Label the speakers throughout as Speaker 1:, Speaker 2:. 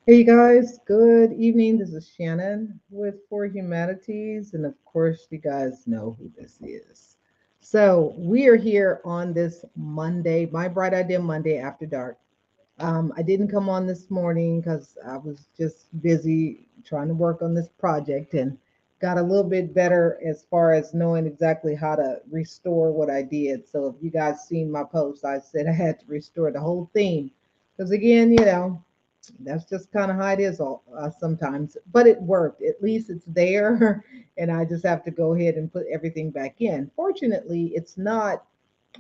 Speaker 1: Hey guys, good evening. This is Shannon with For Humanities, and of course, you guys know who this is. So, we are here on this Monday, my Bright Idea Monday after dark. I didn't come on this morning because I was just busy trying to work on this project and got a little bit better as far as knowing exactly how to restore what I did. So, if you guys seen my post, I said I had to restore the whole theme because, again, that's just kind of how it is sometimes, but it worked. At least it's there, and I just have to go ahead and put everything back in. Fortunately, it's not,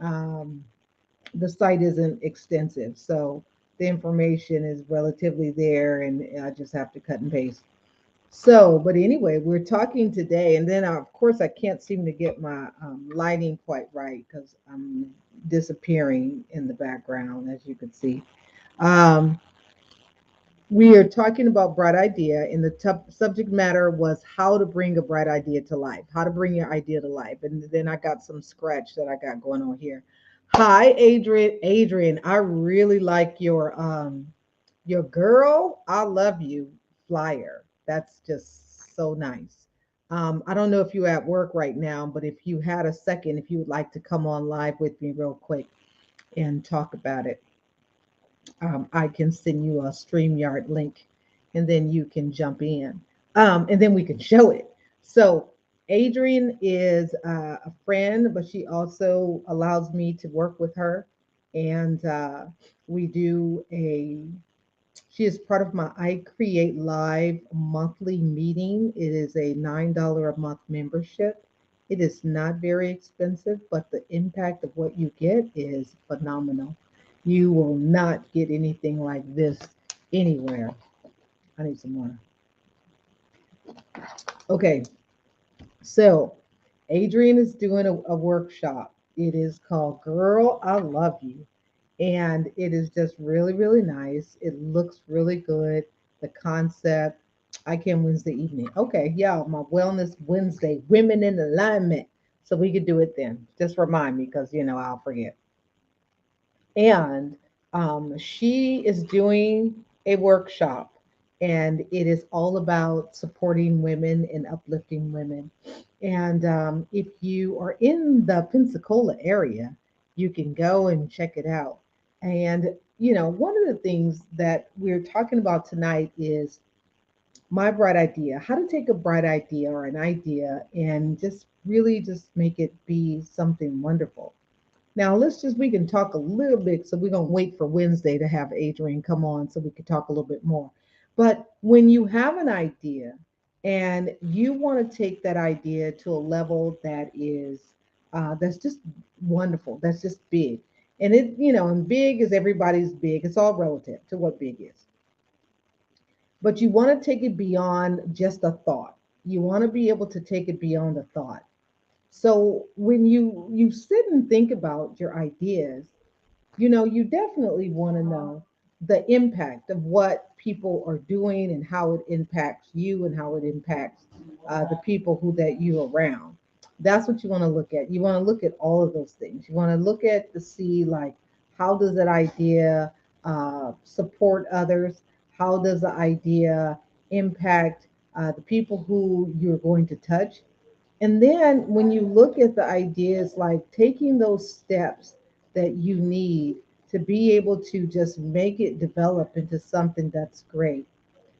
Speaker 1: um, the site isn't extensive, so the information is relatively there, and I just have to cut and paste. So, but anyway, we're talking today, and then of course I can't seem to get my lighting quite right because I'm disappearing in the background, as you can see. Um, we are talking about bright idea, and the subject matter was how to bring a bright idea to life, how to bring your idea to life. And then I got some scratch that I got going on here. Hi, Adrian. Adrian, I really like your girl. I love you flyer. That's just so nice. I don't know if you're at work right now, but if you had a second, if you would like to come on live with me real quick and talk about it, I can send you a StreamYard link and then you can jump in. And then we can show it. So, Adrienne is a friend, but she also allows me to work with her. And we do she is part of my I Create Live monthly meeting. It is a $9 a month membership. It is not very expensive, but the impact of what you get is phenomenal. You will not get anything like this anywhere. I need some water. Okay, so Adrian is doing a workshop. It is called Girl, I Love You. And it is just really, really nice. It looks really good. The concept. I came Wednesday evening. Okay, yeah, my Wellness Wednesday, Women in Alignment. So we could do it then. Just remind me because, I'll forget. And she is doing a workshop, and it is all about supporting women and uplifting women. And if you are in the Pensacola area, you can go and check it out. And one of the things that we're talking about tonight is my bright idea, how to take a bright idea or an idea and just really just make it be something wonderful. Now we can talk a little bit. So we're gonna wait for Wednesday to have Adrian come on so we can talk a little bit more. But when you have an idea and you want to take that idea to a level that is that's just wonderful, that's just big. And and big is everybody's big. It's all relative to what big is. But you want to take it beyond just a thought. You want to be able to take it beyond a thought. So when you sit and think about your ideas, you definitely want to know the impact of what people are doing and how it impacts you and how it impacts the people who that you around. That's what you want to look at. You want to look at all of those things. You want to look at to see, like, how does that idea support others? How does the idea impact the people who you're going to touch? And then when you look at the ideas, like taking those steps that you need to be able to just make it develop into something that's great.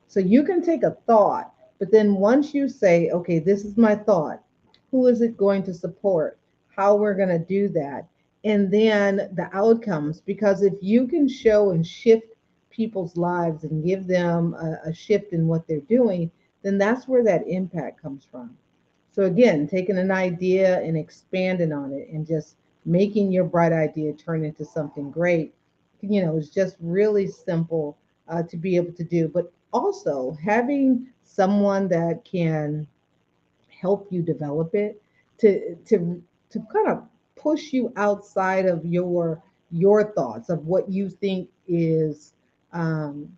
Speaker 1: So you can take a thought, but then once you say, okay, this is my thought, who is it going to support? How we're going to do that? And then the outcomes, because if you can show and shift people's lives and give them a shift in what they're doing, then that's where that impact comes from. So again, taking an idea and expanding on it and just making your bright idea turn into something great, is just really simple to be able to do. But also having someone that can help you develop it to kind of push you outside of your thoughts of what you think is um,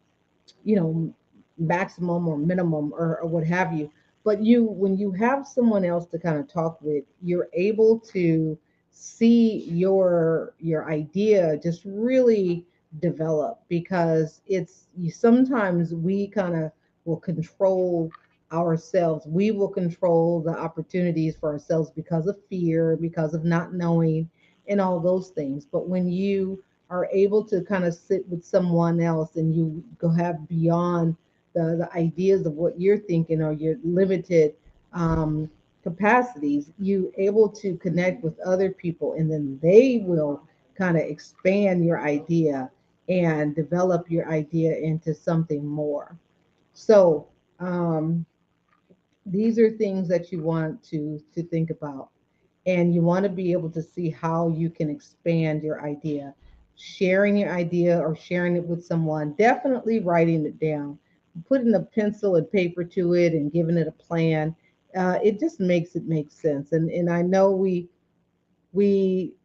Speaker 1: you know maximum or minimum or what have you. But when you have someone else to kind of talk with, you're able to see your idea just really develop, because it's you sometimes we kind of will control ourselves. We will control the opportunities for ourselves because of fear, because of not knowing, and all those things. But when you are able to kind of sit with someone else and you go have beyond the ideas of what you're thinking or your limited um, capacities, you able to connect with other people, and then they will kind of expand your idea and develop your idea into something more. So um, these are things that you want to think about, and you want to be able to see how you can expand your idea. Sharing your idea or sharing it with someone, definitely writing it down, putting a pencil and paper to it and giving it a plan. It just makes it make sense. And I know we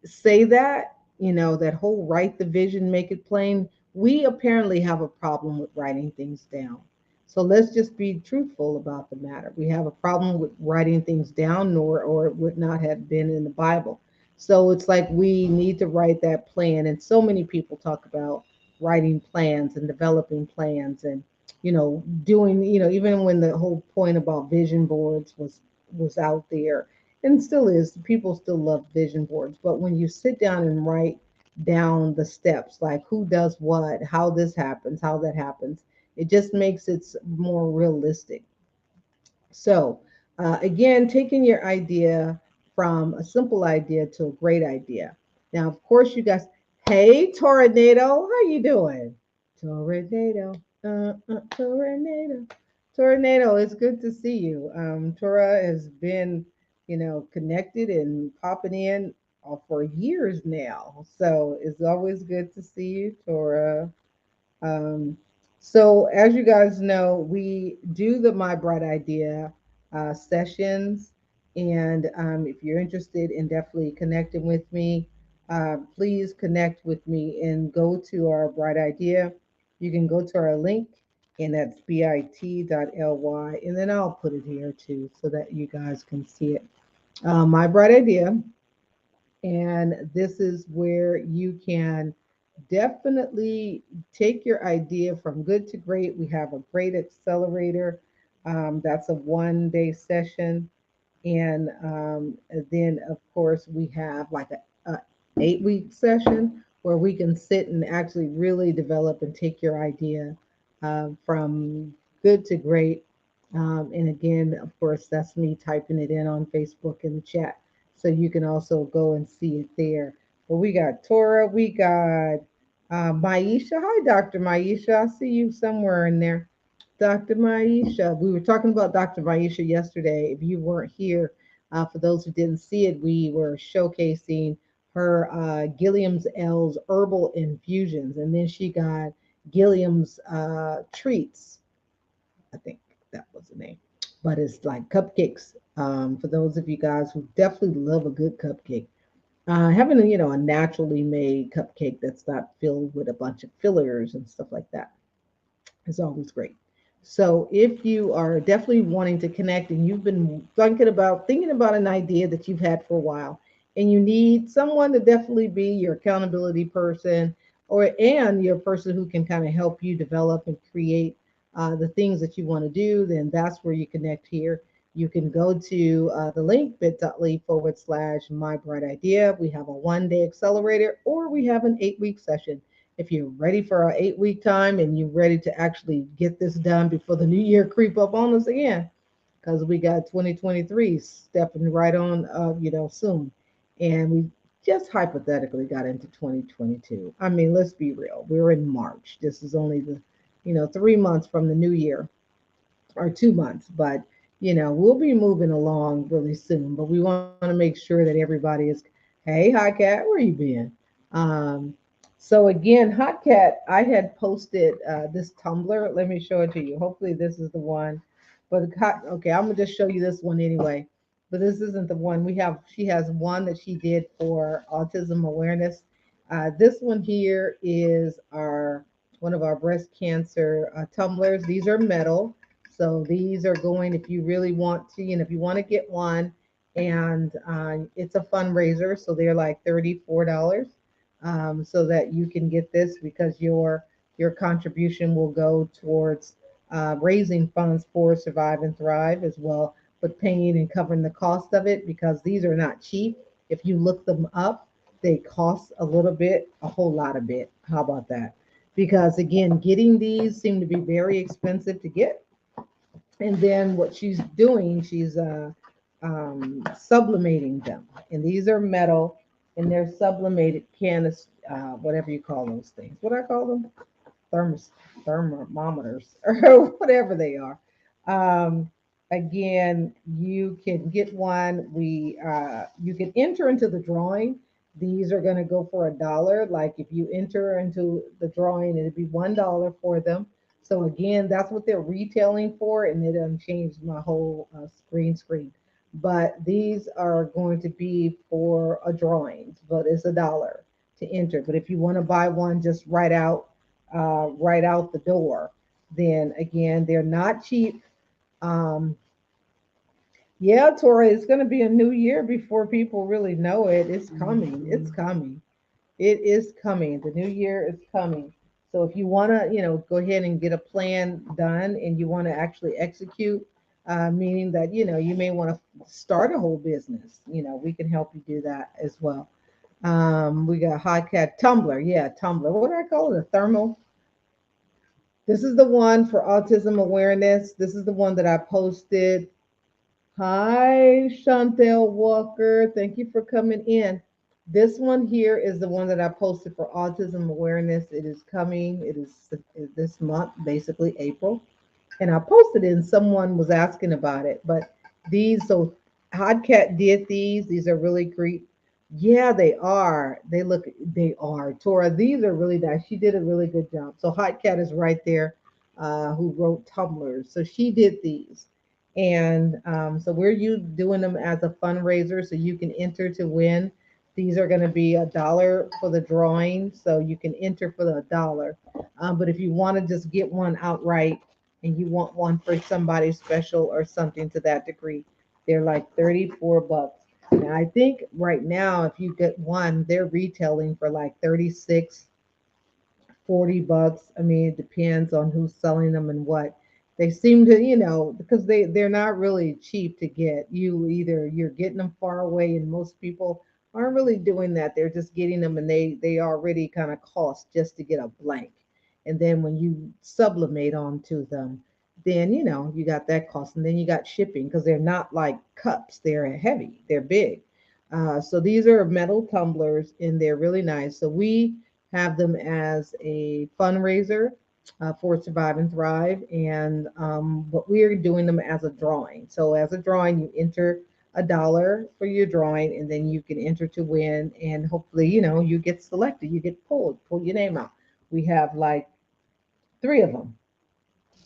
Speaker 1: say that, that whole write the vision, make it plain. We apparently have a problem with writing things down. So let's just be truthful about the matter. We have a problem with writing things down, or it would not have been in the Bible. So it's like we need to write that plan. And so many people talk about writing plans and developing plans and, doing, even when the whole point about vision boards was out there, and still is, people still love vision boards. But when you sit down and write down the steps, like who does what, how this happens, how that happens, it just makes it more realistic. So again, taking your idea from a simple idea to a great idea. Now, of course, you guys, hey Tornado, how you doing? Tornado, Tornado, Tornado, it's good to see you. Tora has been, connected and popping in for years now. So it's always good to see you, Tora. Um, so, as you guys know, we do the My Bright Idea sessions. And if you're interested in definitely connecting with me, please connect with me and go to our Bright Idea. You can go to our link, and that's bit.ly. And then I'll put it here too so that you guys can see it. My Bright Idea. And this is where you can definitely take your idea from good to great. We have a great accelerator. That's a 1 day session. And then, of course, we have like a 8 week session where we can sit and actually really develop and take your idea from good to great. And again, of course, that's me typing it in on Facebook in the chat. So you can also go and see it there. Well, we got Tora, we got Maisha. Hi, Dr. Maisha. I see you somewhere in there. Dr. Maisha. We were talking about Dr. Maisha yesterday. If you weren't here, for those who didn't see it, we were showcasing her Gilliam's L's herbal infusions, and then she got Gilliam's treats. I think that was the name. But it's like cupcakes. For those of you guys who definitely love a good cupcake, having a naturally made cupcake that's not filled with a bunch of fillers and stuff like that is always great. So if you are definitely wanting to connect and you've been thinking about an idea that you've had for a while, and you need someone to definitely be your accountability person, and your person who can kind of help you develop and create the things that you want to do, then that's where you connect here. You can go to the link bit.ly/, my bright idea. We have a 1 day accelerator, or we have an 8 week session. If you're ready for our 8 week time and you're ready to actually get this done before the new year creep up on us again, because we got 2023 stepping right on, soon. And we just hypothetically got into 2022. I mean, let's be real. We're in March. This is only the, 3 months from the new year, or 2 months, but we'll be moving along really soon. But we want to make sure that everybody is, hey, Hot Cat, where you been? Um, so again, Hot Cat, I had posted this Tumblr. Let me show it to you. Hopefully, this is the one. But okay, I'm gonna just show you this one anyway. But this isn't the one we have. She has one that she did for autism awareness. This one here is our one of our breast cancer tumblers. These are metal, so these are going if you really want to, if you want to get one, and it's a fundraiser, so they're like $34. so that you can get this because your contribution will go towards raising funds for Survive and Thrive as well, but paying and covering the cost of it because these are not cheap. If you look them up, they cost a little bit, a whole lot of bit. How about that? Because again, getting these seem to be very expensive to get. And then what she's doing, she's sublimating them. And these are metal, and they're sublimated canis, whatever you call those things. What do I call them? Thermos, thermometers, or whatever they are. Um, Again, you can get one. You can enter into the drawing. These are going to go for $1. Like if you enter into the drawing, it'd be $1 for them. So again, that's what they're retailing for, and it doesn't change my whole screen. But these are going to be for a drawing, but it's $1 to enter. But if you want to buy one just right out the door, then again, they're not cheap. Um, yeah, Tori, it's going to be a new year before people really know it. It's coming. It's
Speaker 2: Mhm.
Speaker 1: coming. It is coming. The new year is coming. So if you want to, go ahead and get a plan done and you want to actually execute, meaning that, you may want to start a whole business, we can help you do that as well. We got Hot Cat Tumbler. Yeah, Tumbler. What do I call it? A thermal. This is the one for autism awareness. This is the one that I posted. Hi, Chantel Walker. Thank you for coming in. This one here is the one that I posted for autism awareness. It is coming. It is this month, basically April. And I posted it and someone was asking about it. But so Hot Cat did these. These are really great. Yeah, they are. They are. Tora, these are really nice. She did a really good job. So Hot Cat is right there, who wrote Tumblers. So she did these. And so we're you doing them as a fundraiser so you can enter to win. These are going to be $1 for the drawing. So you can enter for the $1. But if you want to just get one outright, and you want one for somebody special or something to that degree, they're like 34 bucks. Now, I think right now, if you get one, they're retailing for like 36, 40 bucks. I mean, it depends on who's selling them and what. They seem to, because they're not really cheap to get. You're getting them far away, and most people aren't really doing that. They're just getting them, and they already kind of cost just to get a blank. And then when you sublimate onto them, then you got that cost, and then you got shipping because they're not like cups. They're heavy. They're big. So these are metal tumblers, and they're really nice. So we have them as a fundraiser for Survive and Thrive. And but we're doing them as a drawing. So as a drawing, you enter $1 for your drawing, and then you can enter to win. And hopefully, you get selected, you get pull your name out. We have like three of them.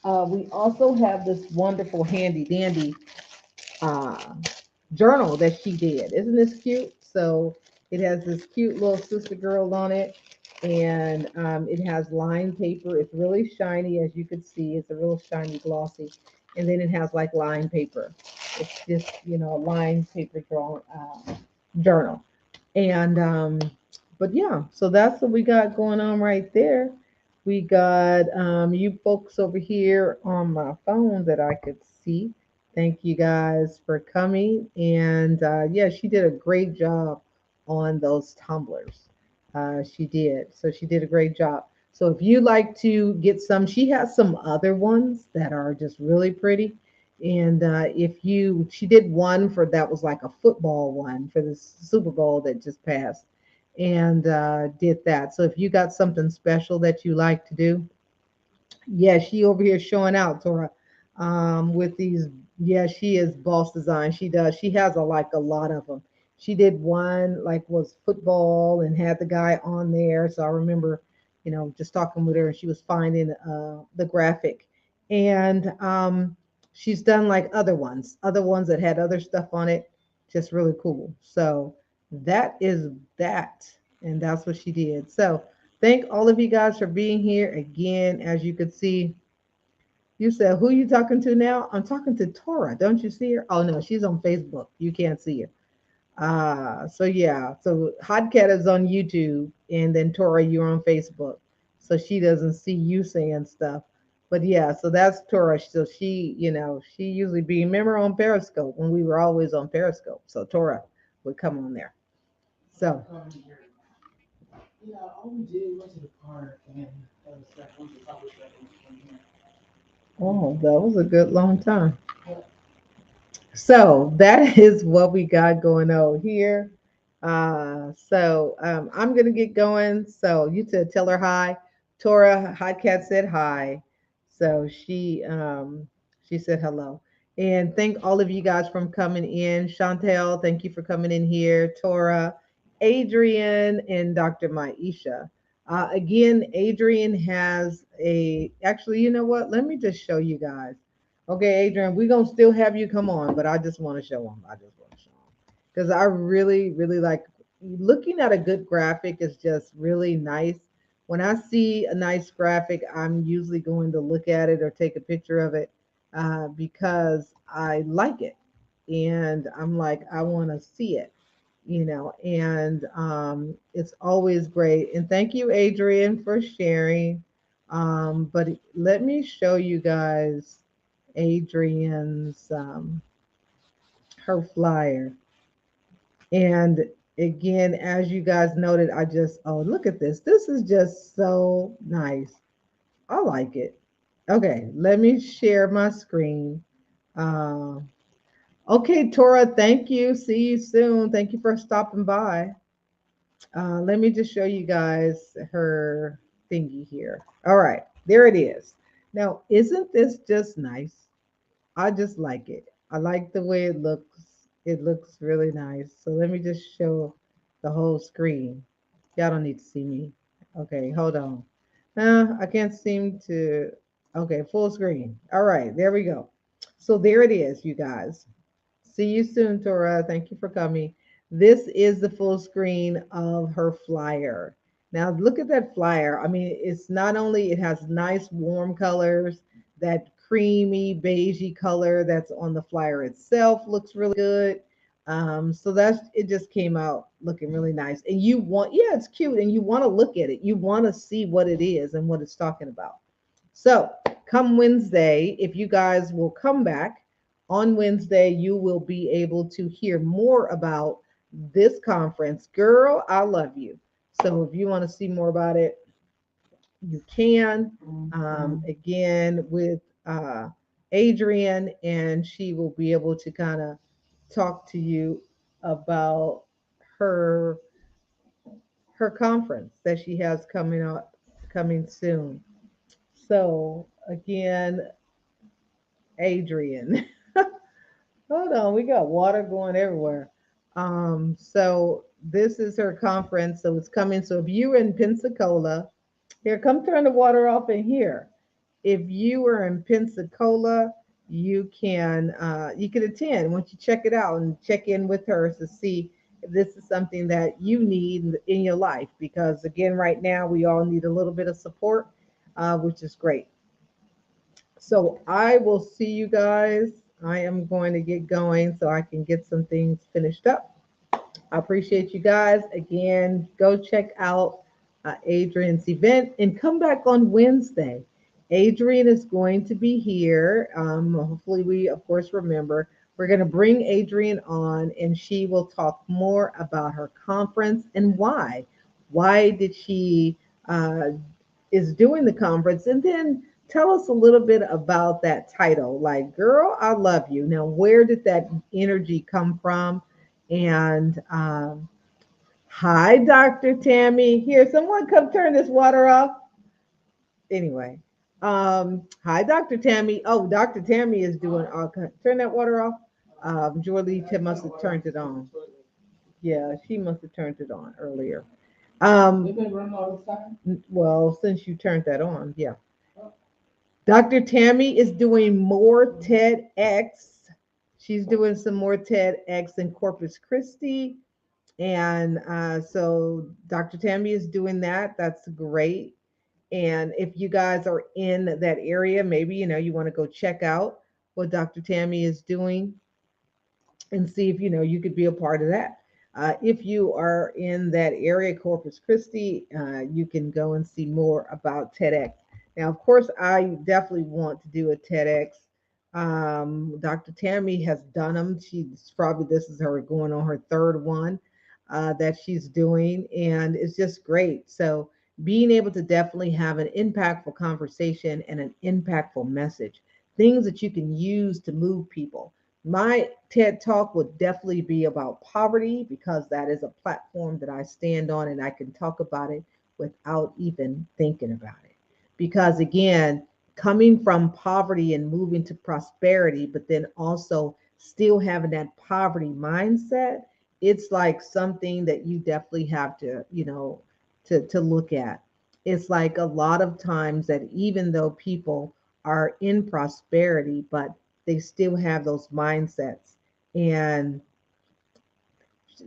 Speaker 1: We also have this wonderful handy dandy uh, journal that she did. Isn't this cute? So it has this cute little sister girl on it, and it has lined paper. It's really shiny, as you could see. It's a real shiny, glossy, and then it has like lined paper. It's just a lined paper journal, and but yeah, so that's what we got going on right there. We got you folks over here on my phone that I could see. Thank you guys for coming. And yeah, she did a great job on those tumblers. She did. So she did a great job. So if you like to get some, she has some other ones that are just really pretty. And she did one for that was like a football one for the Super Bowl that just passed, and did that. So if you got something special that you like to do, yeah, she over here showing out, Tora, with these. Yeah, she is boss design. She does. She has a lot of them. She did one like was football and had the guy on there. So I remember, just talking with her, and she was finding the graphic, and she's done like other ones that had other stuff on it, just really cool. So that is that, and that's what she did. So thank all of you guys for being here again. As you could see, you said, who you talking to now? I'm talking to Tora. Don't you see her? Oh, no, she's on Facebook. You can't see her. So yeah, so Hot Cat is on YouTube, and then Tora, you're on Facebook, so she doesn't see you saying stuff. But yeah, so that's Tora. So she, she usually be remember on Periscope when we were always on Periscope. So Tora would come on there. So oh, that was a good long time. So that is what we got going on here. I'm gonna get going. So you said tell her hi. Tora Hot Cat said hi. So she said hello. And thank all of you guys from coming in. Chantel, thank you for coming in here. Tora, Adrian, and Dr. Maisha. Again, Adrian has a actually, you know what? Let me just show you guys. Okay, Adrian, we're gonna still have you come on, but I just want to show them. I just want to show them because I really, really like looking at a good graphic is just really nice. When I see a nice graphic, I'm usually going to look at it or take a picture of it because I like it, and I'm like I want to see it, and it's always great. And thank you, Adrian, for sharing. But let me show you guys Adrian's her flyer. And again, as you guys noted, I just look at this. This is just so nice. I like it. Okay, let me share my screen. Uh, okay, Tora, thank you. See you soon. Thank you for stopping by. Let me just show you guys her thingy here. All right, there it is. Now, isn't this just nice? I just like it. I like the way it looks. It looks really nice. So let me just show the whole screen. Y'all don't need to see me. Okay, hold on. I can't seem to. Okay, full screen. All right, there we go. So there it is, you guys. See you soon, Tora. Thank you for coming. This is the full screen of her flyer. Now, look at that flyer. I mean, it's not only it has nice warm colors, that creamy beigey color that's on the flyer itself looks really good. So that's it just came out looking really nice. And you want, yeah, it's cute, and you want to look at it. You want to see what it is and what it's talking about. So, come Wednesday, if you guys will come back on Wednesday, you will be able to hear more about this conference. Girl, I love you. So, if you want to see more about it, you can. Again, with Adrian, and she will be able to kind of talk to you about her her conference that she has coming up coming soon. So again, Adrian. Hold on, we got water going everywhere. So this is her conference, so it's coming. So if you're in Pensacola, here, come turn the water off in here. If you are in Pensacola, you can attend once you check it out and check in with her to see if this is something that you need in your life. Because again, right now we all need a little bit of support, which is great. So I will see you guys. I am going to get going so I can get some things finished up. I appreciate you guys. Again, go check out Adrian's event and come back on Wednesday. Adrian is going to be here. Hopefully, we, of course, remember. We're going to bring Adrian on and she will talk more about her conference and why. Why did she is doing the conference? And then tell us a little bit about that title, like "Girl, I Love You." Now, where did that energy come from? And hi, Dr. Tammy. Here, someone come turn this water off. Anyway, hi, Dr. Tammy. Oh, Dr. Tammy is doing. Turn that water off. Julie must have turned it on. Yeah, she must have turned it on earlier. We've been running all this time. Well, since you turned that on, yeah. Dr. Tammy is doing more TEDx. She's doing some more TEDx in Corpus Christi. And so Dr. Tammy is doing that. That's great. And if you guys are in that area, maybe you want to go check out what Dr. Tammy is doing and see if you could be a part of that. If you are in that area, Corpus Christi, you can go and see more about TEDx. Now, of course, I definitely want to do a TEDx. Dr. Tammy has done them. She's probably, this is her going on her third one that she's doing, and it's just great. So, being able to definitely have an impactful conversation and an impactful message, things that you can use to move people. My TED talk would definitely be about poverty because that is a platform that I stand on and I can talk about it without even thinking about it. Because again, coming from poverty and moving to prosperity, but then also still having that poverty mindset, it's like something that you definitely have to, to look at. It's like a lot of times that even though people are in prosperity, but they still have those mindsets. And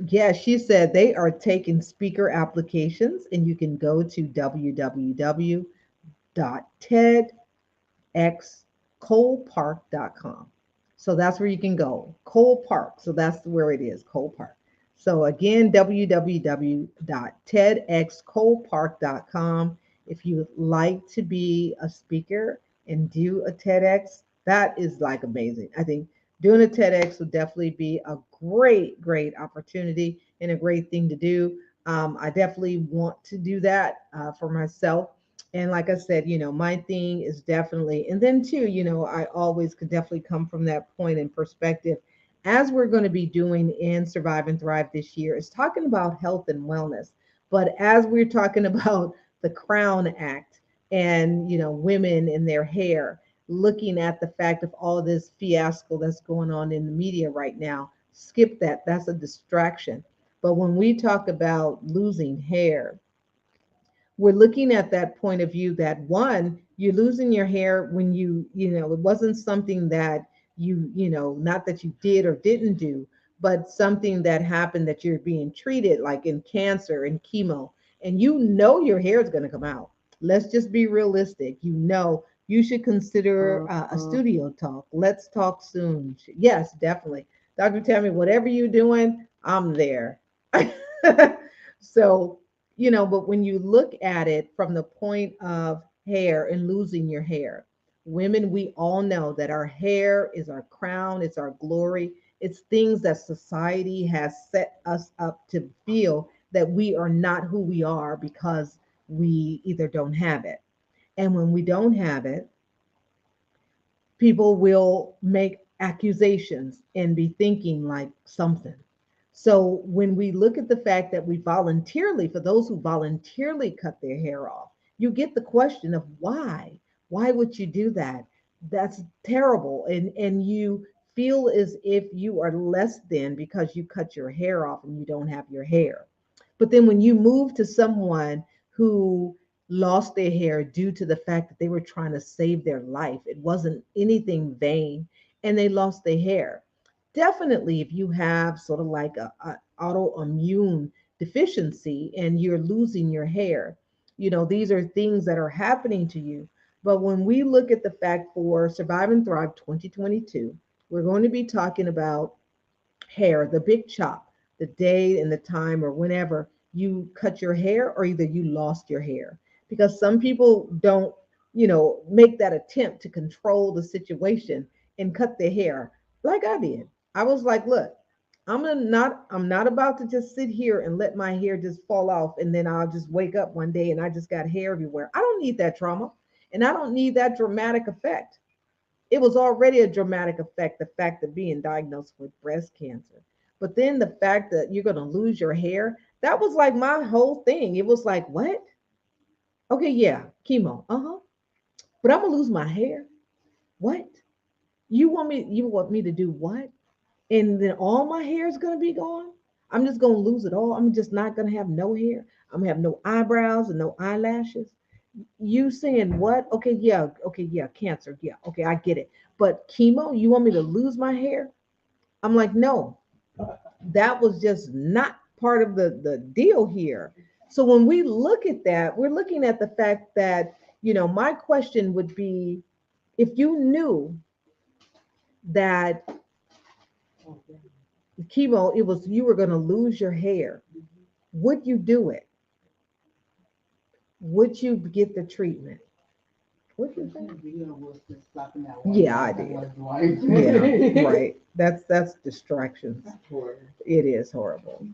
Speaker 1: yeah, she said they are taking speaker applications, and you can go to www.tedxcolepark.com. So that's where you can go. Cole Park. So that's where it is, Cole Park. So again, www.tedxcolepark.com. If you would like to be a speaker and do a TEDx, that is like amazing. I think doing a TEDx would definitely be a great, great opportunity and a great thing to do. I definitely want to do that for myself. And like I said, my thing is definitely, and then too, I always could definitely come from that point and perspective. As we're going to be doing in Survive and Thrive this year, is talking about health and wellness. But as we're talking about the Crown Act and, women and their hair, looking at the fact of all of this fiasco that's going on in the media right now, skip that. That's a distraction. But when we talk about losing hair, we're looking at that point of view that one, you're losing your hair when it wasn't something that not that you did or didn't do, but something that happened that you're being treated like in cancer and chemo, and your hair is going to come out. Let's just be realistic. You should consider a studio talk. Let's talk soon. Yes, definitely. Dr. Tammy, whatever you're doing, I'm there. So, but when you look at it from the point of hair and losing your hair, women, we all know that our hair is our crown, it's our glory, it's things that society has set us up to feel that we are not who we are because we either don't have it. And when we don't have it, people will make accusations and be thinking like something. So when we look at the fact that we voluntarily, for those who voluntarily cut their hair off, you get the question of why? Why would you do that? That's terrible. And you feel as if you are less than because you cut your hair off and you don't have your hair. But then when you move to someone who lost their hair due to the fact that they were trying to save their life, it wasn't anything vain, and they lost their hair. Definitely, if you have sort of like a autoimmune deficiency and you're losing your hair, these are things that are happening to you. But when we look at the fact for Survive and Thrive 2022, we're going to be talking about hair, the big chop, the day and the time or whenever you cut your hair or either you lost your hair. Because some people don't, make that attempt to control the situation and cut their hair like I did. I was like, look, I'm not about to just sit here and let my hair just fall off and then I'll just wake up one day and I just got hair everywhere. I don't need that trauma and I don't need that dramatic effect. It was already a dramatic effect, the fact of being diagnosed with breast cancer. But then the fact that you're going to lose your hair, that was like my whole thing. It was like, what? Okay, yeah, chemo. Uh-huh. But I'm going to lose my hair. What? You want me to do what? And then all my hair is going to be gone? I'm just going to lose it all. I'm just not going to have no hair. I'm going to have no eyebrows and no eyelashes. You saying what? Okay, yeah, cancer. Yeah, okay, I get it. But chemo, you want me to lose my hair? I'm like, no, that was just not part of the deal here. So when we look at that, we're looking at the fact that, my question would be if you knew that chemo, it was you were going to lose your hair. Would you do it? Would you get the treatment? What you think? Yeah, I did. Yeah, right. That's distractions. It is horrible.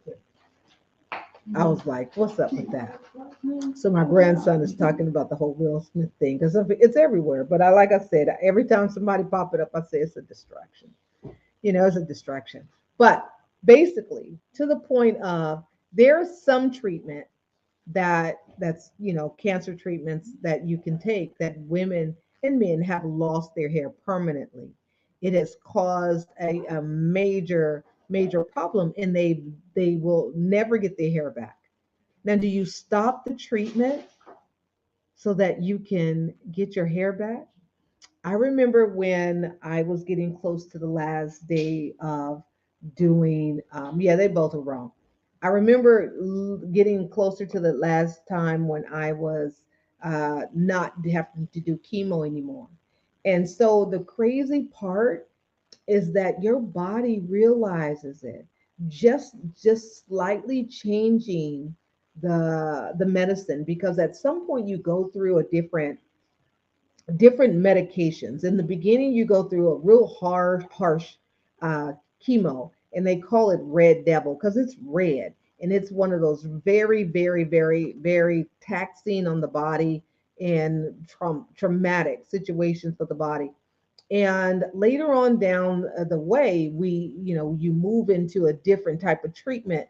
Speaker 1: I was like, what's up with that? So my grandson is talking about the whole Will Smith thing because it's everywhere. But I, like I said, every time somebody pop it up, I say it's a distraction. It's a distraction. But basically, to the point of there's some treatment that's cancer treatments that you can take that women and men have lost their hair permanently. It has caused a major problem, and they will never get their hair back. Now, do you stop the treatment so that you can get your hair back? I remember when I was getting close to the last day of doing, yeah, they both were wrong. I remember getting closer to the last time when I was not having to do chemo anymore. And so the crazy part is that your body realizes it. Just slightly changing the medicine, because at some point you go through a different medications. In the beginning, you go through a real harsh uh, chemo, and they call it Red Devil because it's red, and it's one of those very, very, very, very taxing on the body and traumatic situations for the body. And later on down the way, you move into a different type of treatment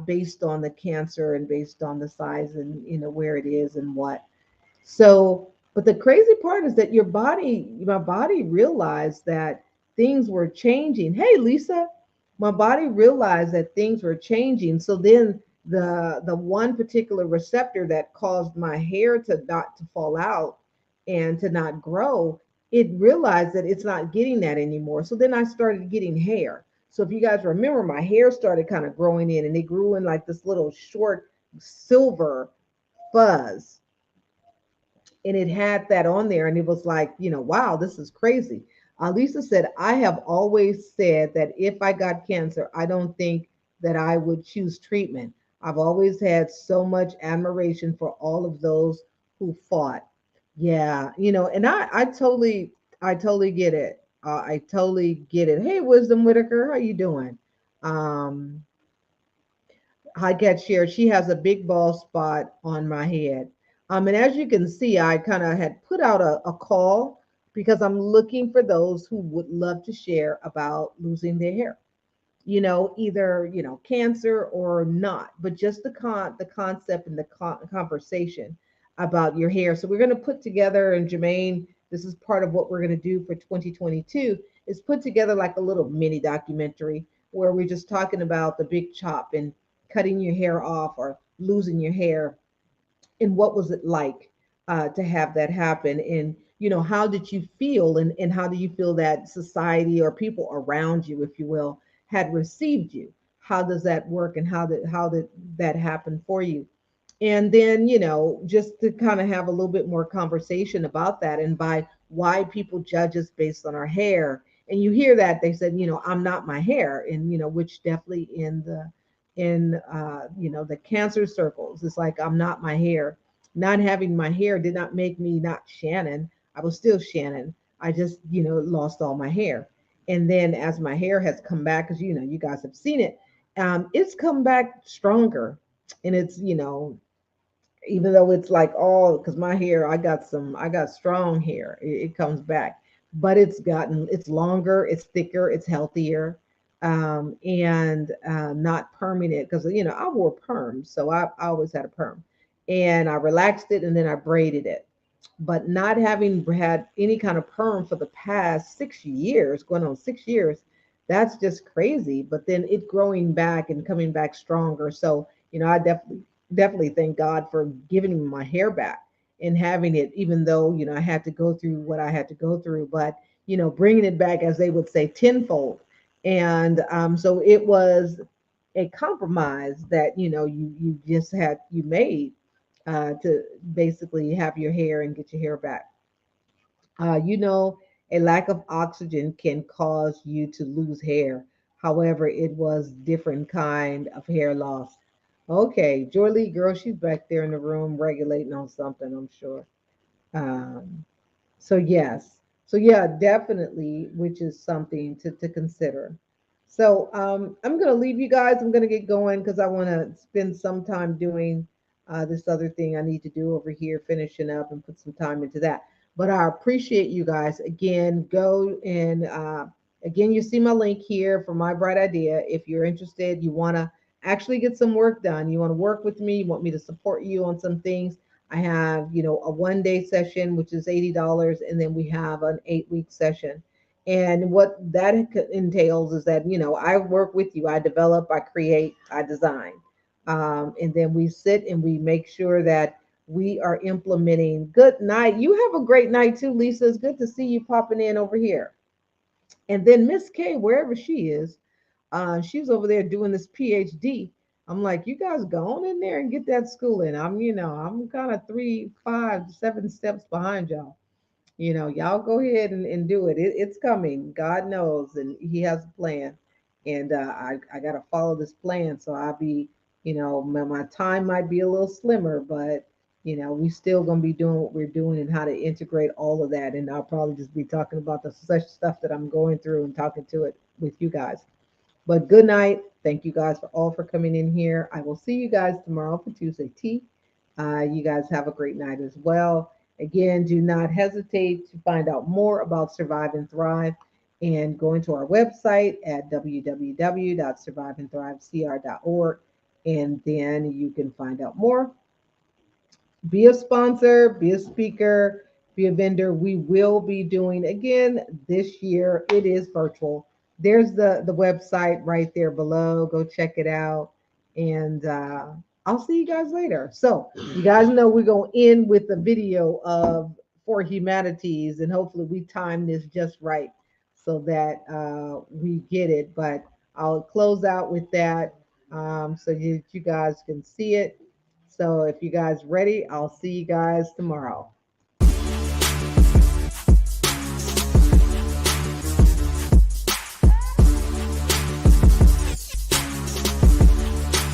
Speaker 1: based on the cancer and based on the size and where it is and what. So, but the crazy part is that my body realized that things were changing. Hey, Lisa, my body realized that things were changing. So then the one particular receptor that caused my hair to not to fall out and to not grow, it realized that it's not getting that anymore. So then I started getting hair. So if you guys remember, my hair started kind of growing in, and it grew in like this little short silver fuzz, and it had that on there, and it was like, wow, this is crazy. Lisa said, I have always said that if I got cancer, I don't think that I would choose treatment. I've always had so much admiration for all of those who fought. Yeah, and I totally get it. I totally get it. Hey, Wisdom Whitaker, how you doing? um I get shared. She has a big bald spot on my head. And as you can see, I kind of had put out a call because I'm looking for those who would love to share about losing their hair. Either cancer or not, but just the concept and the conversation about your hair. So we're going to put together, and Jermaine, this is part of what we're going to do for 2022, is put together like a little mini documentary where we're just talking about the big chop and cutting your hair off or losing your hair, and what was it like to have that happen, and how did you feel, and how do you feel that society or people around you, if you will, had received you? How does that work, and how did that happen for you? And then just to kind of have a little bit more conversation about that, and by why people judge us based on our hair. And you hear that they said, I'm not my hair, and which definitely in the cancer circles, it's like, I'm not my hair. Not having my hair did not make me not Shannon. I was still Shannon. I just lost all my hair. And then as my hair has come back, because you guys have seen it, it's come back stronger. And it's even though it's like all, because my hair, I got strong hair, it comes back, but it's longer, it's thicker, it's healthier, and not permanent, because I wore perms, so I always had a perm, and I relaxed it and then I braided it. But not having had any kind of perm for the past 6 years, going on 6 years, that's just crazy. But then it growing back and coming back stronger. So I definitely thank God for giving me my hair back and having it, even though I had to go through what I had to go through, but bringing it back, as they would say, tenfold. And so it was a compromise that you just had you made to basically have your hair and get your hair back. Uh, you know, a lack of oxygen can cause you to lose hair. However, it was different kind of hair loss. Okay, Joy Lee, girl, she's back there in the room regulating on something, I'm sure. Um, so yes. So yeah, definitely, which is something to consider. So I'm gonna leave you guys. I'm gonna get going because I want to spend some time doing this other thing I need to do over here, finishing up and put some time into that. But I appreciate you guys. Again, go and again, you see my link here for My Bright Idea. If you're interested, you want to actually get some work done. You want to work with me. You want me to support you on some things. I have, a 1 day session, which is $80, and then we have an 8 week session. And what that entails is that, I work with you, I develop, I create, I design. And then we sit and we make sure that we are implementing. Good night. You have a great night too, Lisa. It's good to see you popping in over here. And then Miss K, wherever she is, she's over there doing this PhD. I'm like, you guys go on in there and get that schooling. I'm kind of 3, 5, 7 steps behind y'all. Y'all go ahead and do it. It's coming. God knows, and He has a plan. And I got to follow this plan. So I'll be, my time might be a little slimmer, but, we still going to be doing what we're doing and how to integrate all of that. And I'll probably just be talking about the such stuff that I'm going through and talking to it with you guys. But good night. Thank you guys for all for coming in here. I will see you guys tomorrow for Tuesday tea. You guys have a great night as well. Again, do not hesitate to find out more about Survive and Thrive and go into our website at www.surviveandthrivecr.org. And then you can find out more. Be a sponsor, be a speaker, be a vendor. We will be doing again this year. It is virtual. There's the website right there below. Go check it out, and I'll see you guys later. So you guys know we're gonna end with a video of For Humanities, and hopefully we time this just right so that we get it. But I'll close out with that so you guys can see it. So if you guys ready, I'll see you guys tomorrow.